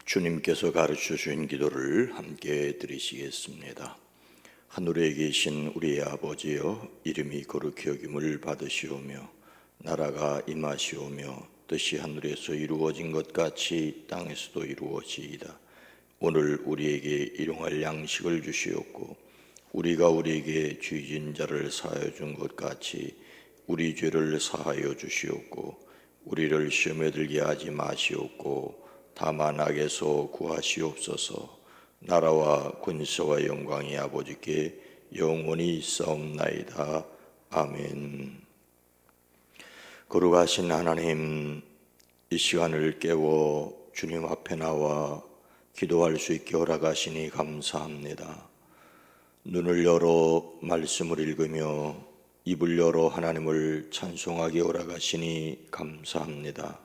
주님께서 가르쳐 주신 기도를 함께 드리시겠습니다. 하늘에 계신 우리의 아버지여, 이름이 거룩히 여김을 받으시오며 나라가 임하시오며 뜻이 하늘에서 이루어진 것 같이 땅에서도 이루어지이다. 오늘 우리에게 일용할 양식을 주시옵고 우리가 우리에게 죄진 자를 사하여 준 것 같이 우리 죄를 사하여 주시옵고 우리를 시험에 들게 하지 마시옵고 다만 악에서 구하시옵소서. 나라와 권세와 영광이 아버지께 영원히 있사옵나이다. 아멘. 거룩하신 하나님, 이 시간을 깨워 주님 앞에 나와 기도할 수 있게 허락하시니 감사합니다. 눈을 열어 말씀을 읽으며 입을 열어 하나님을 찬송하게 허락하시니 감사합니다.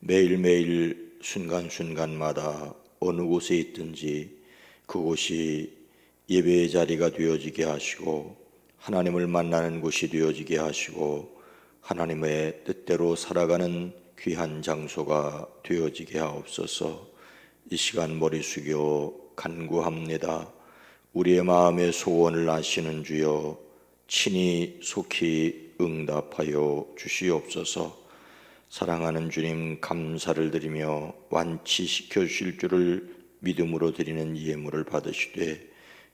매일매일 순간순간마다 어느 곳에 있든지 그곳이 예배의 자리가 되어지게 하시고 하나님을 만나는 곳이 되어지게 하시고 하나님의 뜻대로 살아가는 귀한 장소가 되어지게 하옵소서. 이 시간 머리 숙여 간구합니다. 우리의 마음의 소원을 아시는 주여 친히 속히 응답하여 주시옵소서. 사랑하는 주님, 감사를 드리며 완치시켜 주실 줄을 믿음으로 드리는 예물을 받으시되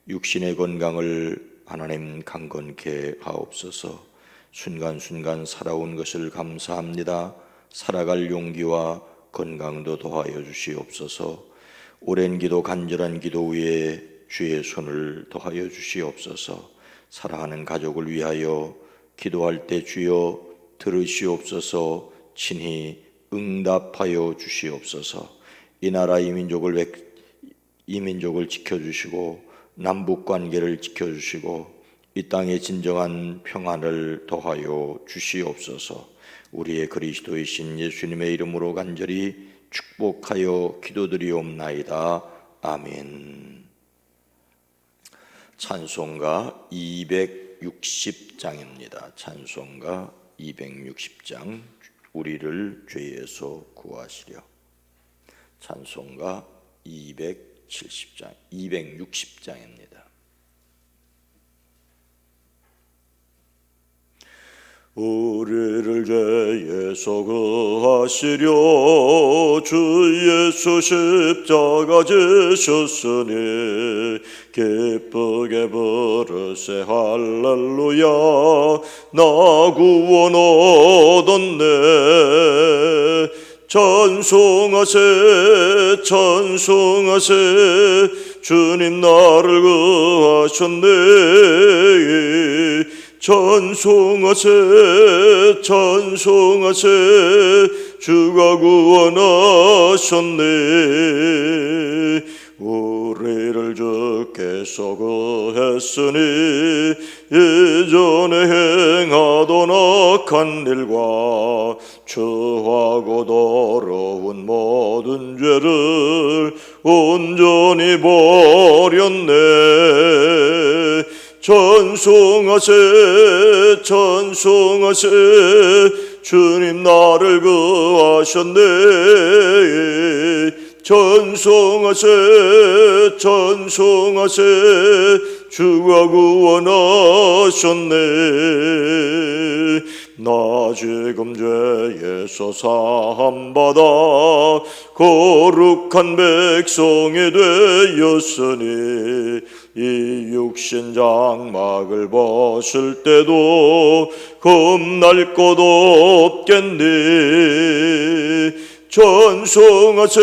육신의 건강을 하나님 강건케 하옵소서. 순간순간 살아온 것을 감사합니다. 살아갈 용기와 건강도 더하여 주시옵소서. 오랜 기도, 간절한 기도 위에 주의 손을 더하여 주시옵소서. 사랑하는 가족을 위하여 기도할 때 주여 들으시옵소서. 친히 응답하여 주시옵소서. 이 나라 이 민족을 지켜주시고 남북 관계를 지켜주시고 이 땅의 진정한 평안을 더하여 주시옵소서. 우리의 그리스도이신 예수님의 이름으로 간절히 축복하여 기도드리옵나이다. 아멘. 찬송가 260장입니다. 찬송가 260장, 우리를 죄에서 구하시려. 찬송가 260장입니다. 우리를 죄에서 구하시려 주 예수 십자가 지셨으니 기쁘게 부르세 할렐루야. 나 구원 얻었네. 찬송하세 찬송하세 주님 나를 구하셨네. 찬송하세 찬송하세 주가 구원하셨네. 우리를 주께서 구했으니 예전에 행하던 악한 일과 추하고 더러운 모든 죄를 온전히 버렸네. 찬송하세 찬송하세 주님 나를 구하셨네. 찬송하세 찬송하세 주가 구원하셨네. 나 지금 죄에서 사함받아 거룩한 백성이 되었으니 이 육신 장막을 벗을 때도 겁날 것 없겠니. 찬송하세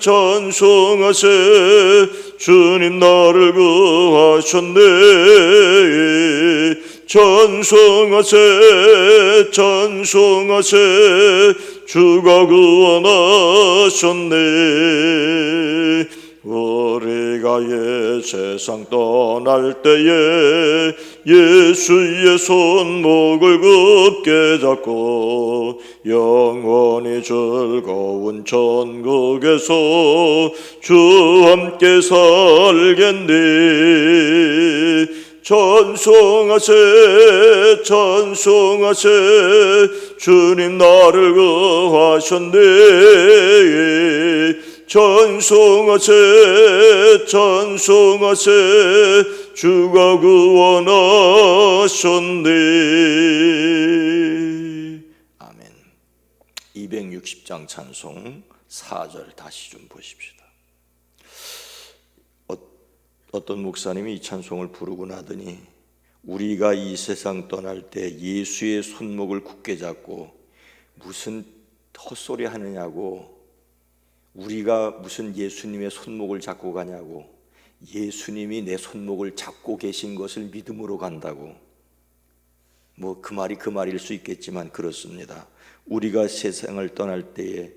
찬송하세 주님 나를 구하셨네. 찬송하세 찬송하세 주가 구원하셨네. 우리가 옛 세상 떠날 때에 예수의 손목을 굳게 잡고 영원히 즐거운 천국에서 주와 함께 살겠니. 찬송하세 찬송하세 주님 나를 구하셨네. 찬송하세 찬송하세 주가 구원하셨네. 아멘. 260장 찬송 4절 다시 좀 보십시다. 어떤 목사님이 이 찬송을 부르고 나더니 우리가 이 세상 떠날 때 예수의 손목을 굳게 잡고 무슨 헛소리 하느냐고, 우리가 무슨 예수님의 손목을 잡고 가냐고, 예수님이 내 손목을 잡고 계신 것을 믿음으로 간다고. 뭐 그 말이 그 말일 수 있겠지만 그렇습니다. 우리가 세상을 떠날 때에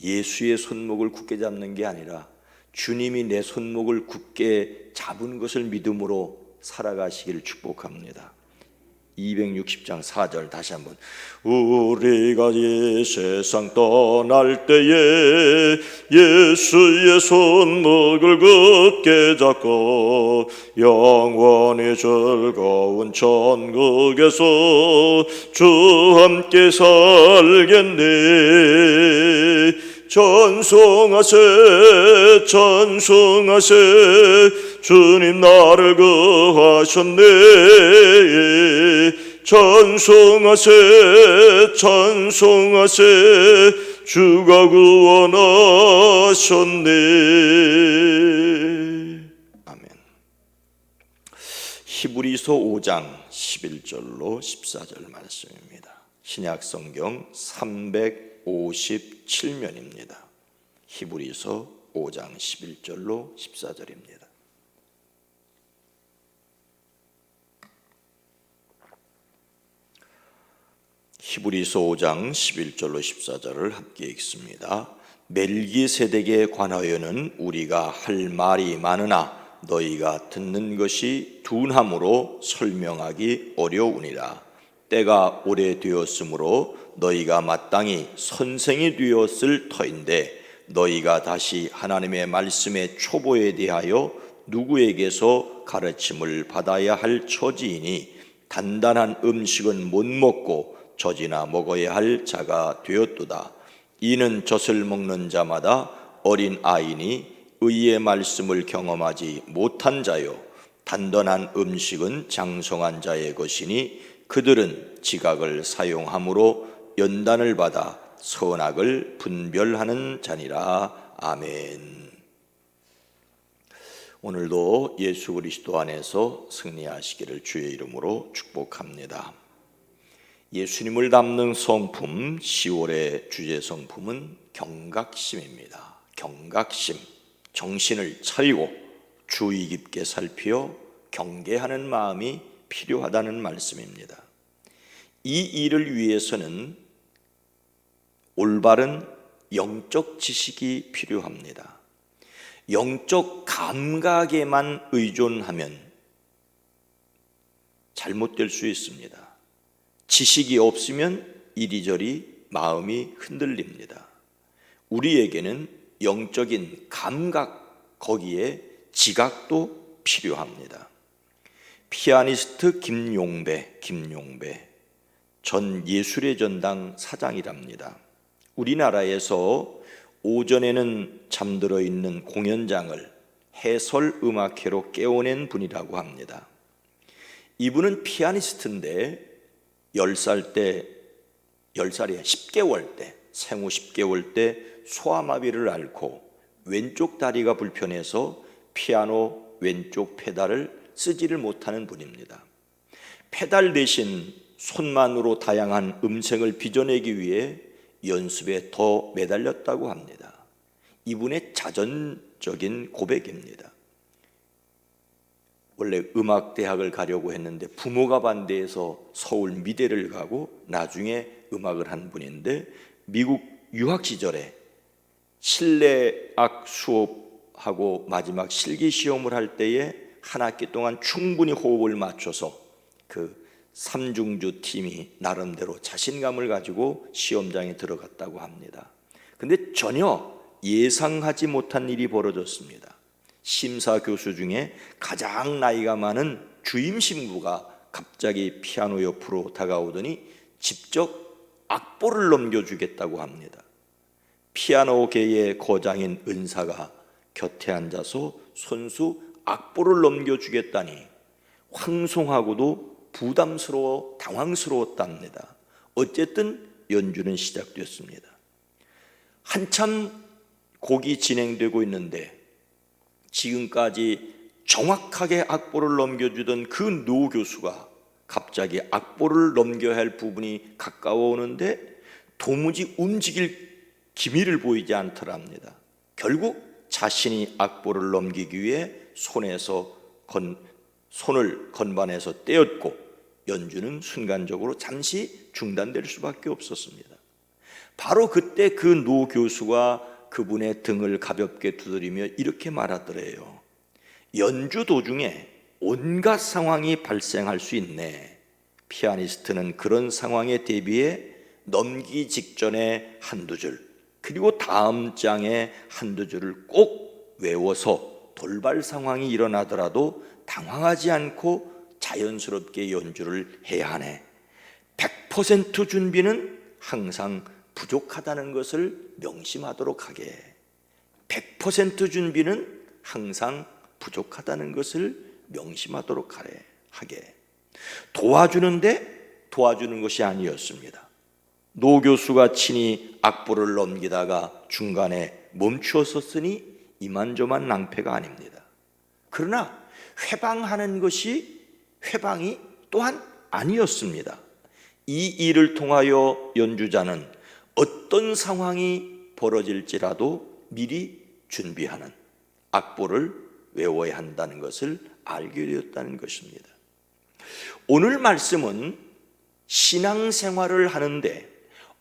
예수의 손목을 굳게 잡는 게 아니라 주님이 내 손목을 굳게 잡은 것을 믿음으로 살아가시기를 축복합니다. 260장 4절 다시 한번. 우리가 이 세상 떠날 때에 예수의 손목을 굳게 잡고 영원히 즐거운 천국에서 주 함께 살겠네. 찬송하세 찬송하세 주님 나를 구하셨네. 찬송하세 찬송하세 주가 구원하셨네. 아멘. 히브리서 5장 11절로 14절 말씀입니다. 신약성경 357면입니다. 히브리서 5장 11절로 14절입니다. 히브리서 5장 11절로 14절을 함께 읽습니다. 멜기세덱에 관하여는 우리가 할 말이 많으나 너희가 듣는 것이 둔함으로 설명하기 어려우니라. 때가 오래되었으므로 너희가 마땅히 선생이 되었을 터인데 너희가 다시 하나님의 말씀의 초보에 대하여 누구에게서 가르침을 받아야 할 처지이니 단단한 음식은 못 먹고 젖이나 먹어야 할 자가 되었도다. 이는 젖을 먹는 자마다 어린 아이니 의의 말씀을 경험하지 못한 자요 단단한 음식은 장성한 자의 것이니 그들은 지각을 사용함으로 연단을 받아 선악을 분별하는 자니라. 아멘. 오늘도 예수 그리스도 안에서 승리하시기를 주의 이름으로 축복합니다. 예수님을 담는 성품, 10월의 주제 성품은 경각심입니다. 경각심, 정신을 차리고 주의 깊게 살피어 경계하는 마음이 필요하다는 말씀입니다. 이 일을 위해서는 올바른 영적 지식이 필요합니다. 영적 감각에만 의존하면 잘못될 수 있습니다. 지식이 없으면 이리저리 마음이 흔들립니다. 우리에게는 영적인 감각, 거기에 지각도 필요합니다. 피아니스트 김용배 전 예술의 전당 사장이랍니다. 우리나라에서 오전에는 잠들어 있는 공연장을 해설 음악회로 깨워낸 분이라고 합니다. 이분은 피아니스트인데 10개월 때 생후 10개월 때 소아마비를 앓고 왼쪽 다리가 불편해서 피아노 왼쪽 페달을 쓰지를 못하는 분입니다. 페달 대신 손만으로 다양한 음색을 빚어내기 위해 연습에 더 매달렸다고 합니다. 이분의 자전적인 고백입니다. 원래 음악대학을 가려고 했는데 부모가 반대해서 서울 미대를 가고 나중에 음악을 한 분인데 미국 유학 시절에 실내악 수업하고 마지막 실기시험을 할 때에 한 학기 동안 충분히 호흡을 맞춰서 그 삼중주 팀이 나름대로 자신감을 가지고 시험장에 들어갔다고 합니다. 근데 전혀 예상하지 못한 일이 벌어졌습니다. 심사 교수 중에 가장 나이가 많은 주임 신부가 갑자기 피아노 옆으로 다가오더니 직접 악보를 넘겨주겠다고 합니다. 피아노계의 거장인 은사가 곁에 앉아서 손수 악보를 넘겨주겠다니 황송하고도 부담스러워 당황스러웠답니다. 어쨌든 연주는 시작됐습니다. 한참 곡이 진행되고 있는데 지금까지 정확하게 악보를 넘겨주던 그 노 교수가 갑자기 악보를 넘겨야 할 부분이 가까워 오는데 도무지 움직일 기미를 보이지 않더랍니다. 결국 자신이 악보를 넘기기 위해 손을 건반에서 떼었고 연주는 순간적으로 잠시 중단될 수밖에 없었습니다. 바로 그때 그 노 교수가 그분의 등을 가볍게 두드리며 이렇게 말하더래요. 연주 도중에 온갖 상황이 발생할 수 있네. 피아니스트는 그런 상황에 대비해 넘기 직전에 한두 줄, 그리고 다음 장에 한두 줄을 꼭 외워서 돌발 상황이 일어나더라도 당황하지 않고 자연스럽게 연주를 해야 하네. 100% 준비는 항상 부족하다는 것을 명심하도록 하게. 100% 준비는 항상 부족하다는 것을 명심하도록 하게. 도와주는 것이 아니었습니다. 노 교수가 친히 악보를 넘기다가 중간에 멈추었으니 이만저만 낭패가 아닙니다. 그러나 회방하는 것이 회방이 또한 아니었습니다. 이 일을 통하여 연주자는 어떤 상황이 벌어질지라도 미리 준비하는, 악보를 외워야 한다는 것을 알게 되었다는 것입니다. 오늘 말씀은 신앙생활을 하는데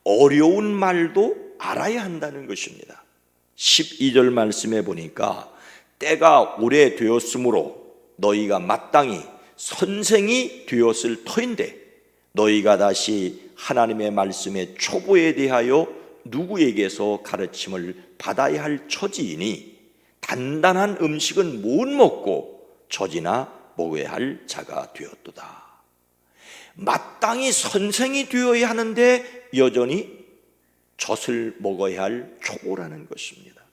어려운 말도 알아야 한다는 것입니다. 12절 말씀에 보니까 때가 오래되었으므로 너희가 마땅히 선생이 되었을 터인데 너희가 다시 하나님의 말씀의 초보에 대하여 누구에게서 가르침을 받아야 할 처지이니 단단한 음식은 못 먹고 젖이나 먹어야 할 자가 되었도다. 마땅히 선생이 되어야 하는데 여전히 젖을 먹어야 할 초보라는 것입니다.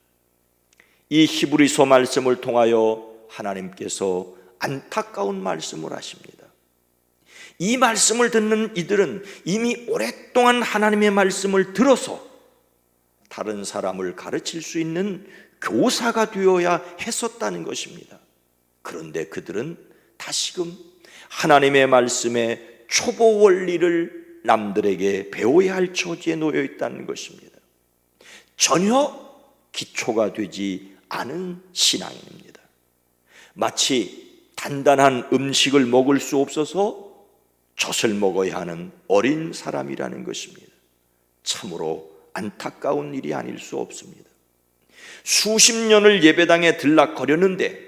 이 히브리서 말씀을 통하여 하나님께서 안타까운 말씀을 하십니다. 이 말씀을 듣는 이들은 이미 오랫동안 하나님의 말씀을 들어서 다른 사람을 가르칠 수 있는 교사가 되어야 했었다는 것입니다. 그런데 그들은 다시금 하나님의 말씀의 초보 원리를 남들에게 배워야 할 처지에 놓여 있다는 것입니다. 전혀 기초가 되지 않은 신앙입니다. 마치 단단한 음식을 먹을 수 없어서 젖을 먹어야 하는 어린 사람이라는 것입니다. 참으로 안타까운 일이 아닐 수 없습니다. 수십 년을 예배당에 들락거렸는데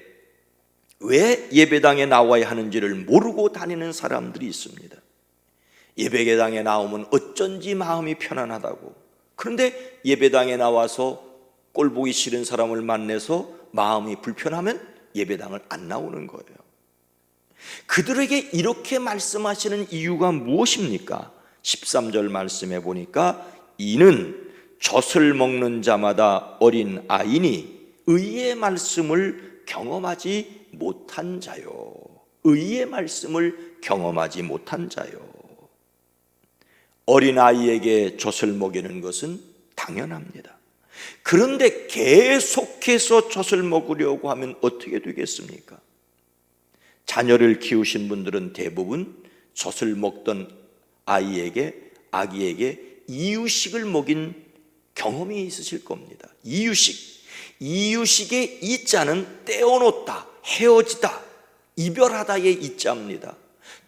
왜 예배당에 나와야 하는지를 모르고 다니는 사람들이 있습니다. 예배당에 나오면 어쩐지 마음이 편안하다고. 그런데 예배당에 나와서 꼴 보기 싫은 사람을 만나서 마음이 불편하면 예배당을 안 나오는 거예요. 그들에게 이렇게 말씀하시는 이유가 무엇입니까? 13절 말씀에 보니까 이는 젖을 먹는 자마다 어린 아이니 의의 말씀을 경험하지 못한 자요. 의의 말씀을 경험하지 못한 자요. 어린아이에게 젖을 먹이는 것은 당연합니다. 그런데 계속해서 젖을 먹으려고 하면 어떻게 되겠습니까? 자녀를 키우신 분들은 대부분 젖을 먹던 아기에게 이유식을 먹인 경험이 있으실 겁니다. 이유식의 이자는 떼어놓다, 헤어지다, 이별하다의 이자입니다.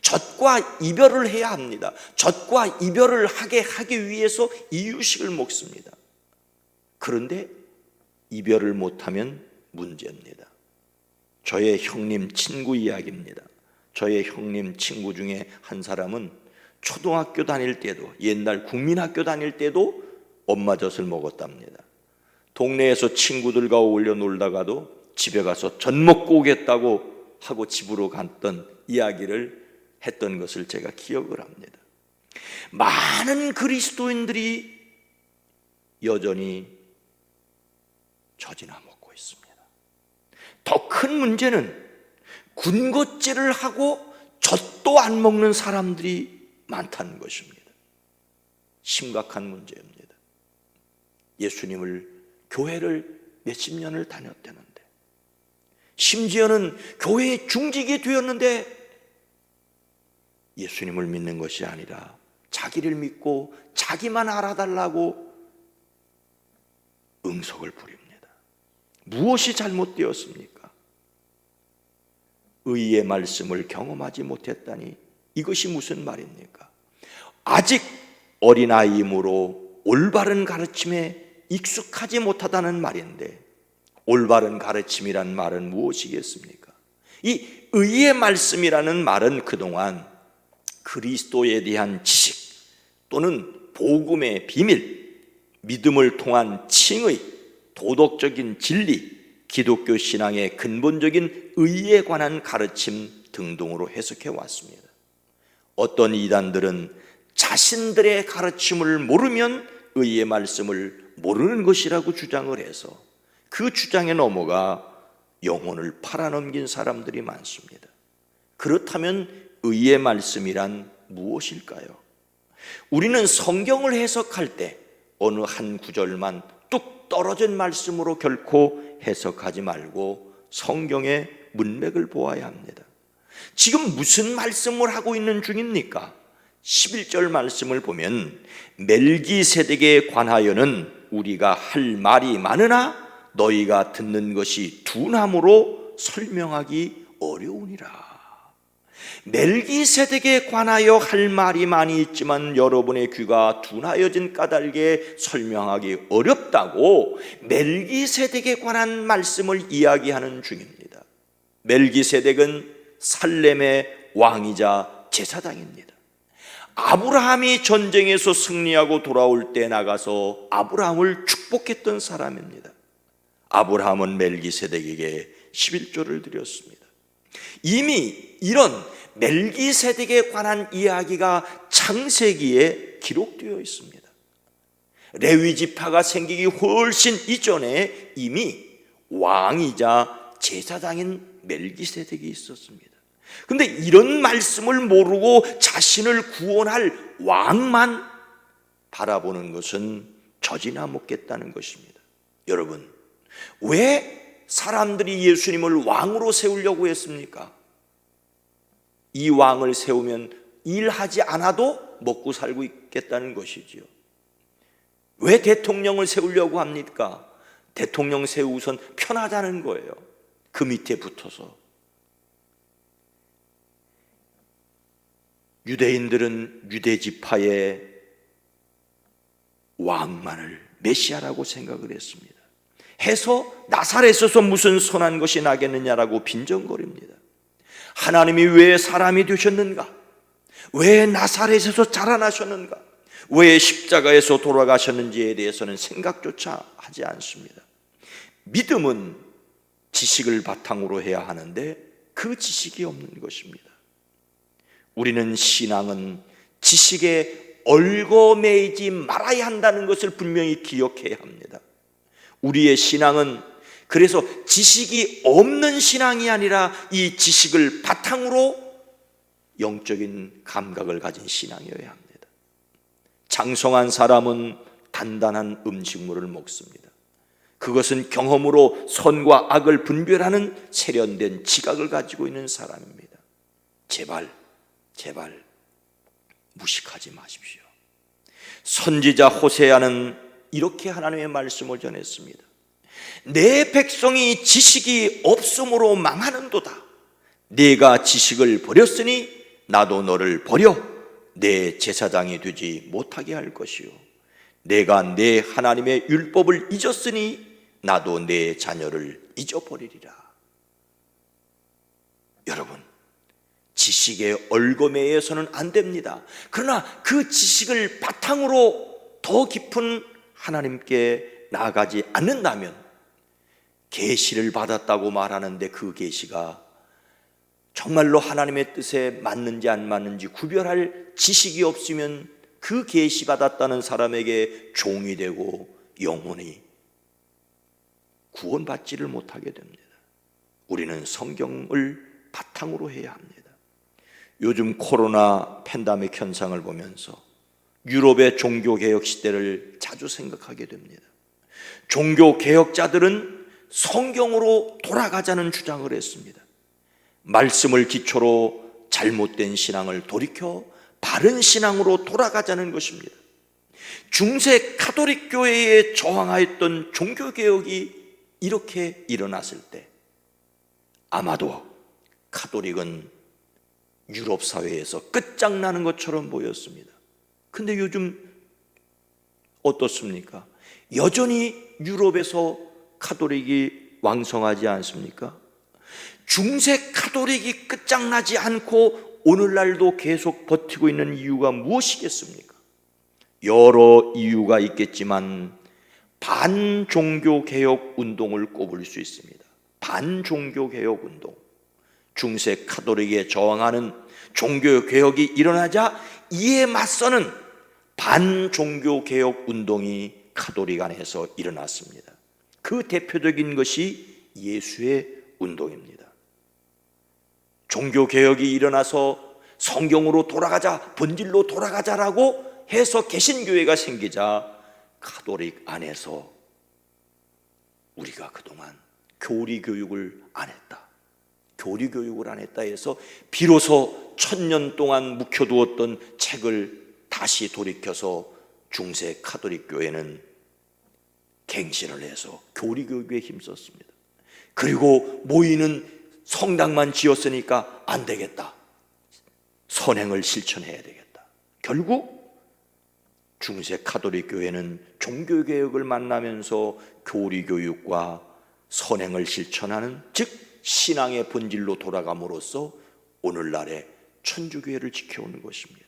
젖과 이별을 해야 합니다. 젖과 이별을 하기 위해서 이유식을 먹습니다. 그런데 이별을 못하면 문제입니다. 저의 형님 친구 이야기입니다. 저의 형님 친구 중에 한 사람은 초등학교 다닐 때도, 옛날 국민학교 다닐 때도 엄마 젖을 먹었답니다. 동네에서 친구들과 어울려 놀다가도 집에 가서 젖 먹고 오겠다고 하고 집으로 갔던 이야기를 했던 것을 제가 기억을 합니다. 많은 그리스도인들이 여전히 젖이나 먹고 있습니다. 더 큰 문제는 군것질을 하고 젖도 안 먹는 사람들이 많다는 것입니다. 심각한 문제입니다. 예수님을 교회를 몇십 년을 다녔다는데, 심지어는 교회에 중직이 되었는데 예수님을 믿는 것이 아니라 자기를 믿고 자기만 알아달라고 응석을 부립니다. 무엇이 잘못되었습니까? 의의 말씀을 경험하지 못했다니 이것이 무슨 말입니까? 아직 어린아이이므로 올바른 가르침에 익숙하지 못하다는 말인데, 올바른 가르침이란 말은 무엇이겠습니까? 이 의의 말씀이라는 말은 그동안 그리스도에 대한 지식 또는 복음의 비밀, 믿음을 통한 칭의, 도덕적인 진리, 기독교 신앙의 근본적인 의에 관한 가르침 등등으로 해석해 왔습니다. 어떤 이단들은 자신들의 가르침을 모르면 의의 말씀을 모르는 것이라고 주장을 해서 그 주장에 넘어가 영혼을 팔아넘긴 사람들이 많습니다. 그렇다면 의의 말씀이란 무엇일까요? 우리는 성경을 해석할 때 어느 한 구절만 뚝 떨어진 말씀으로 결코 해석하지 말고 성경의 문맥을 보아야 합니다. 지금 무슨 말씀을 하고 있는 중입니까? 11절 말씀을 보면 멜기세덱에 관하여는 우리가 할 말이 많으나 너희가 듣는 것이 둔함으로 설명하기 어려우니라. 멜기세덱에 관하여 할 말이 많이 있지만 여러분의 귀가 둔하여진 까닭에 설명하기 어렵다고 멜기세덱에 관한 말씀을 이야기하는 중입니다. 멜기세덱은 살렘의 왕이자 제사장입니다. 아브라함이 전쟁에서 승리하고 돌아올 때 나가서 아브라함을 축복했던 사람입니다. 아브라함은 멜기세덱에게 11조를 드렸습니다. 이미 이런 멜기세덱에 관한 이야기가 창세기에 기록되어 있습니다. 레위 지파가 생기기 훨씬 이전에 이미 왕이자 제사장인 멜기세덱이 있었습니다. 그런데 이런 말씀을 모르고 자신을 구원할 왕만 바라보는 것은 젖이나 먹겠다는 것입니다. 여러분, 왜 사람들이 예수님을 왕으로 세우려고 했습니까? 이 왕을 세우면 일하지 않아도 먹고 살고 있겠다는 것이지요. 왜 대통령을 세우려고 합니까? 대통령 세우선 편하다는 거예요. 그 밑에 붙어서. 유대인들은 유대 지파의 왕만을 메시아라고 생각을 했습니다. 해서 나사렛에서 무슨 선한 것이 나겠느냐라고 빈정거립니다. 하나님이 왜 사람이 되셨는가? 왜 나사렛에서 자라나셨는가? 왜 십자가에서 돌아가셨는지에 대해서는 생각조차 하지 않습니다. 믿음은 지식을 바탕으로 해야 하는데 그 지식이 없는 것입니다. 우리는 신앙은 지식에 얽어매이지 말아야 한다는 것을 분명히 기억해야 합니다. 우리의 신앙은 그래서 지식이 없는 신앙이 아니라 이 지식을 바탕으로 영적인 감각을 가진 신앙이어야 합니다. 장성한 사람은 단단한 음식물을 먹습니다. 그것은 경험으로 선과 악을 분별하는 세련된 지각을 가지고 있는 사람입니다. 제발 무식하지 마십시오. 선지자 호세아는 이렇게 하나님의 말씀을 전했습니다. 내 백성이 지식이 없음으로 망하는도다. 네가 지식을 버렸으니 나도 너를 버려 내 제사장이 되지 못하게 할 것이요, 내가 내 하나님의 율법을 잊었으니 나도 내 자녀를 잊어버리리라. 여러분, 지식에 얽어매여서는 안 됩니다. 그러나 그 지식을 바탕으로 더 깊은 하나님께 나아가지 않는다면 계시를 받았다고 말하는데 그 계시가 정말로 하나님의 뜻에 맞는지 안 맞는지 구별할 지식이 없으면 그 계시 받았다는 사람에게 종이 되고 영혼이 구원받지를 못하게 됩니다. 우리는 성경을 바탕으로 해야 합니다. 요즘 코로나 팬데믹 현상을 보면서 유럽의 종교개혁 시대를 자주 생각하게 됩니다. 종교개혁자들은 성경으로 돌아가자는 주장을 했습니다. 말씀을 기초로 잘못된 신앙을 돌이켜 바른 신앙으로 돌아가자는 것입니다. 중세 가톨릭 교회에 저항하였던 종교개혁이 이렇게 일어났을 때 아마도 가톨릭은 유럽 사회에서 끝장나는 것처럼 보였습니다. 근데 요즘 어떻습니까? 여전히 유럽에서 가톨릭이 왕성하지 않습니까? 중세 가톨릭이 끝장나지 않고 오늘날도 계속 버티고 있는 이유가 무엇이겠습니까? 여러 이유가 있겠지만 반종교개혁 운동을 꼽을 수 있습니다. 반종교개혁 운동. 중세 가톨릭에 저항하는 종교개혁이 일어나자 이에 맞서는 반종교개혁 운동이 가톨릭 안에서 일어났습니다. 그 대표적인 것이 예수의 운동입니다. 종교개혁이 일어나서 성경으로 돌아가자, 본질로 돌아가자라고 해서 개신교회가 생기자 가톨릭 안에서 우리가 그동안 교리교육을 안 했다, 교리교육을 안 했다 해서 비로소 1000년 동안 묵혀두었던 책을 다시 돌이켜서 중세 가톨릭 교회는 갱신을 해서 교리교육에 힘썼습니다. 그리고 모이는 성당만 지었으니까 안 되겠다, 선행을 실천해야 되겠다. 결국 중세 가톨릭 교회는 종교개혁을 만나면서 교리교육과 선행을 실천하는, 즉 신앙의 본질로 돌아감으로써 오늘날의 천주교회를 지켜오는 것입니다.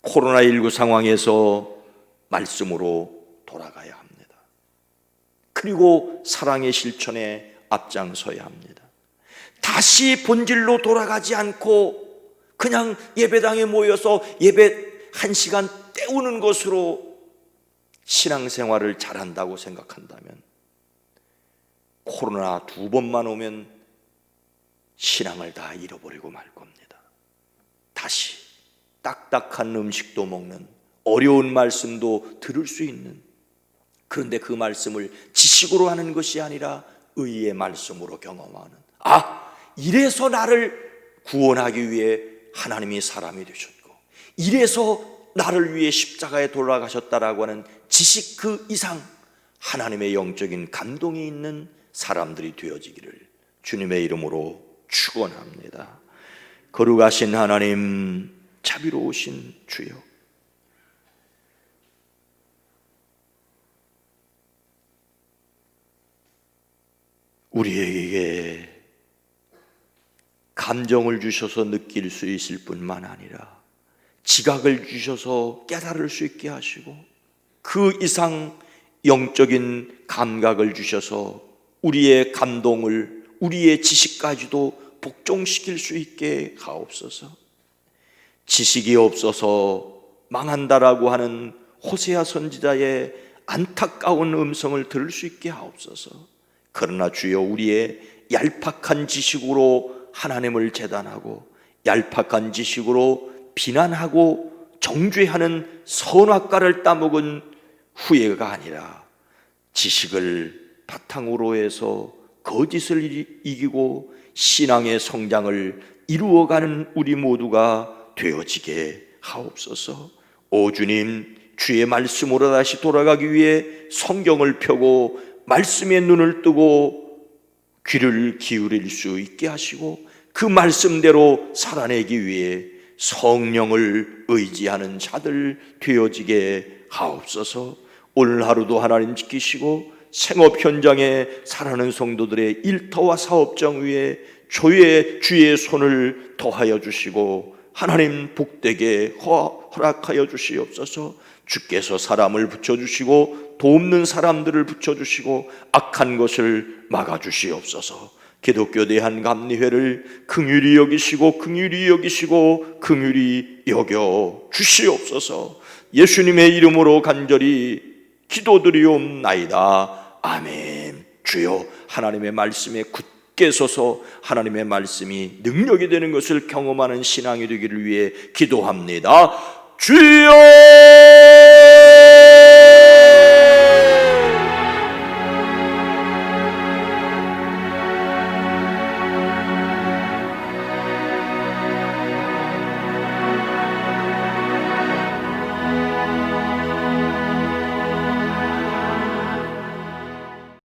코로나19 상황에서 말씀으로 돌아가야 합니다. 그리고 사랑의 실천에 앞장서야 합니다. 다시 본질로 돌아가지 않고 그냥 예배당에 모여서 예배 1시간 때우는 것으로 신앙생활을 잘한다고 생각한다면 코로나 2번만 오면 신앙을 다 잃어버리고 말 겁니다. 다시 딱딱한 음식도 먹는, 어려운 말씀도 들을 수 있는, 그런데 그 말씀을 지식으로 하는 것이 아니라 의의 말씀으로 경험하는, 이래서 나를 구원하기 위해 하나님이 사람이 되셨고, 이래서 나를 위해 십자가에 돌아가셨다라고 하는 지식 그 이상 하나님의 영적인 감동이 있는 사람들이 되어지기를 주님의 이름으로 축원합니다. 거룩하신 하나님, 자비로우신 주여, 우리에게 감정을 주셔서 느낄 수 있을 뿐만 아니라 지각을 주셔서 깨달을 수 있게 하시고 그 이상 영적인 감각을 주셔서 우리의 감동을, 우리의 지식까지도 복종시킬 수 있게 하옵소서. 지식이 없어서 망한다라고 하는 호세아 선지자의 안타까운 음성을 들을 수 있게 하옵소서. 그러나 주여, 우리의 얄팍한 지식으로 하나님을 재단하고 얄팍한 지식으로 비난하고 정죄하는 선악과를 따먹은 후회가 아니라 지식을 바탕으로 해서 거짓을 이기고 신앙의 성장을 이루어가는 우리 모두가 되어지게 하옵소서. 오 주님, 주의 말씀으로 다시 돌아가기 위해 성경을 펴고 말씀의 눈을 뜨고 귀를 기울일 수 있게 하시고 그 말씀대로 살아내기 위해 성령을 의지하는 자들 되어지게 하옵소서. 오늘 하루도 하나님 지키시고 생업 현장에 살아가는 성도들의 일터와 사업장 위에 주의 손을 더하여 주시고 하나님 복되게 허락하여 주시옵소서. 주께서 사람을 붙여주시고 돕는 사람들을 붙여주시고 악한 것을 막아주시옵소서. 기독교 대한감리회를 긍휼히 여기시고 긍휼히 여겨 주시옵소서. 예수님의 이름으로 간절히 기도드리옵나이다. 아멘. 주여 하나님의 말씀에 굳게 서서 하나님의 말씀이 능력이 되는 것을 경험하는 신앙이 되기를 위해 기도합니다. 주여